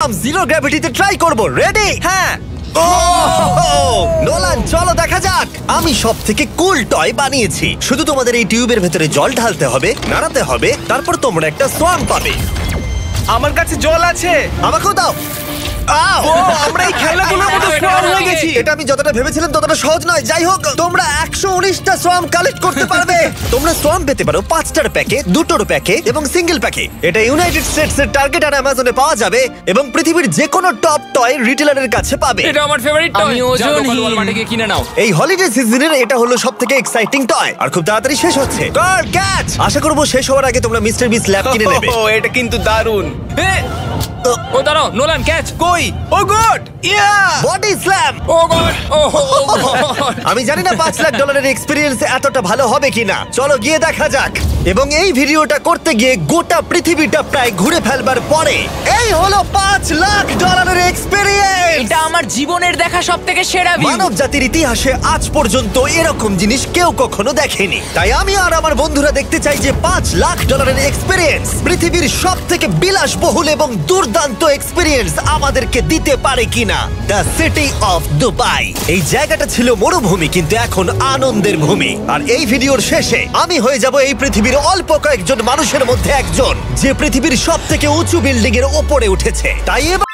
Zero গ্র্যাভিটিতে try করব। Ready? হ্যাঁ। Nolan চলো দেখা যাক। আমি সব থেকে কুল টয় বানিয়েছি। শুধু তোমাদের এই টিউবের ভেতরে জল ঢালতে হবে, নাড়াতে হবে, তারপর তোমরা একটা সোয়াম পাবে। আমার কাছে জল আছে। আমাকেও দাও। আউ! ও, আমরা এই খেলাগুলোর মধ্যে স্ট্রং হয়ে গেছি। এটা আমি যতটা ভেবেছিলাম ততটা সহজ নয়। যাই হোক, তোমরা 119টা সোয়াম কালেক্ট করতে পারবে। তোমরা সোয়াম পেতে পারো 5টার প্যাকে, 2টোর প্যাকে এবং সিঙ্গেল প্যাকে। এটা ইউনাইটেড স্টেটস এর টার্গেট আর অ্যামাজনে পাওয়া যাবে এবং পৃথিবীর যে কোনো টপ টয় রিটেলারের কাছে পাবে। এটা আমার ফেভারিট টয়। আমি ওজনহীন। ওয়ালমার্টে গিয়ে কিনে নাও। এই হলিডে সিজনের এটা হলো সবথেকে এক্সাইটিং টয় আর খুব তাড়াতাড়ি শেষ হচ্ছে। কার ক্যাচ! আশা করব শেষ হওয়ার আগে তোমরা মিস্টার বিস ল্যাব কিনে নেবে। ও, এটা কিন্তু দারুণ। ও দাঁড়াও, নোলান ক্যাচ। কই? Oh god! Yeah! Body slam! Oh god, oh god. আমি জানি না $5 লাখ এক্সপেরিয়েন্স এতটা ভালো হবে কিনা। চলো গিয়ে দেখা যাক। এবং এই ভিডিওটা করতে গিয়ে গোটা পৃথিবীটা প্রায় ঘুরে ফেলবার পরে এই হলো $5 লাখ এক্সপেরিয়েন্স। এটা আমার জীবনের দেখা সবথেকে সেরা ভিউ। মানব জাতির ইতিহাসে আজ পর্যন্ত এরকম জিনিস কেউ কখনো দেখেনি। তাই আমি আর আমার বন্ধুরা দেখতে চাই যে $5 লাখ এক্সপেরিয়েন্স পৃথিবীর সব থেকে বিলাসবহুল এবং দুর্দান্ত এক্সপেরিয়েন্স আমাদেরকে দিতে পারে কিনা। The city of Dubai. এই জায়গাটা ছিল মরুভূমি, কিন্তু এখন আনন্দের ভূমি। আর এই ভিডিওর শেষে আমি হয়ে যাব এই পৃথিবীর অল্প কয়েকজন মানুষের মধ্যে একজন, যে পৃথিবীর সব থেকে উঁচু বিল্ডিং এর ওপরে উঠেছে। তাই এবার